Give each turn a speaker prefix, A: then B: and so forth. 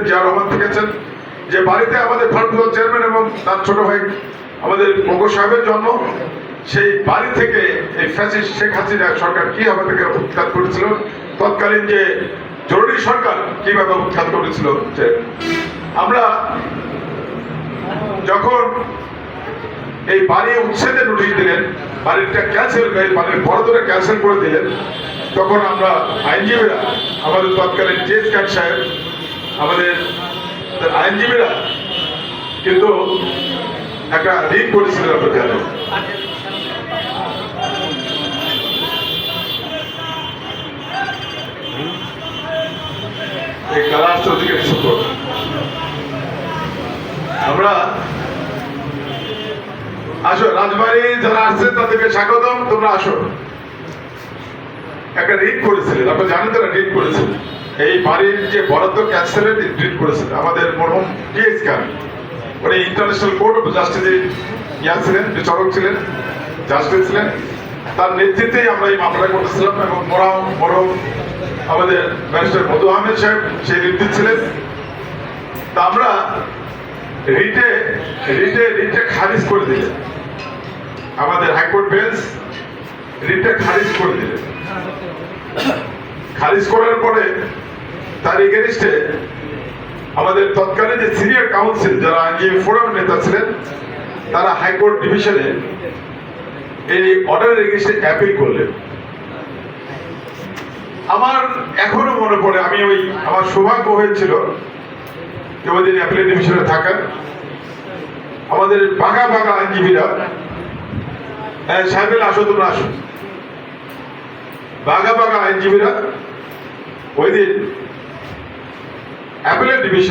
A: জিয়া রহমান থেকেছেন, যে বাড়িতে আমাদের ভারপ্রাপ্ত চেয়ারম্যান এবং তার ছোট ভাই আমাদের মঙ্গল সাহেবের জন্ম, সেই বাড়ি থেকে এই ফ্যাসিস্ট শেখ হাসিনা সরকার কিভাবে থেকে উৎখাত করেছিল, তৎকালীন যে জরুরি সরকার কিভাবে উৎখাত করেছিল। আমরা যখন এই বাড়ি উচ্ছেদের নোটিশ দিলেন, বাড়িটা ক্যান্সেল, বাড়ির বরাদ্দটা ক্যান্সেল করে দিলেন, তখন আমরা আইনজীবীরা, আমাদের তৎকালীন জেস খান সাহেব, আমাদের আইনজীবীরা কিন্তু একটা রিট করেছিলেন। আপনার জানেন, এই কালার ওদিকে আমরা আসো, রাজবাড়ি যারা আসছে তাদেরকে স্বাগতম, তোমরা আসো। একটা রিট করেছিলেন, আপনারা জানেন তারা রিট করেছিলেন, এই বাড়ির যে বরাদ্দ ক্যান্সেলের রিট করেছিলেন আমাদের মরহুম টিএস খান। উনি ইন্টারন্যাশনাল কোর্ট অফ জাস্টিসে ছিলেন, বিচারক ছিলেন, জাস্টিস ছিলেন। তার নেতৃত্বেই আমরা এই মামলা করতেছিলাম এবং মরহুম আমাদের ব্যারিস্টার মধু আহমেদ সাহেব সেই রিট ছিলেন। তা আমরা রিটে খারিজ করে দিলেন, আমাদের হাইকোর্ট বেঞ্চ রিটে খারিজ করে দিলেন। খারিজ করার পরে তার এগেনিস্টে আমাদের তৎকালীন যে সিনিয়র কাউন্সিল যারা আইনজীবী ফোরামের নেতা ছিলেন, তারা হাইকোর্ট ডিভিশনে এই অর্ডারের এগেনিস্টে অ্যাপিল করলেন। আমার এখনো মনে পড়ে, আমি আমার সৌভাগ্য হয়েছিল যে ওই দিন অ্যাপিল ডিভিশনে থাকার। আমাদের বাঘা আইনজীবীরা, সাহেবের আসো, তোমরা আসো, বাঘা আইনজীবীরা ওই দিন অ্যাপিলেট ডিভিশন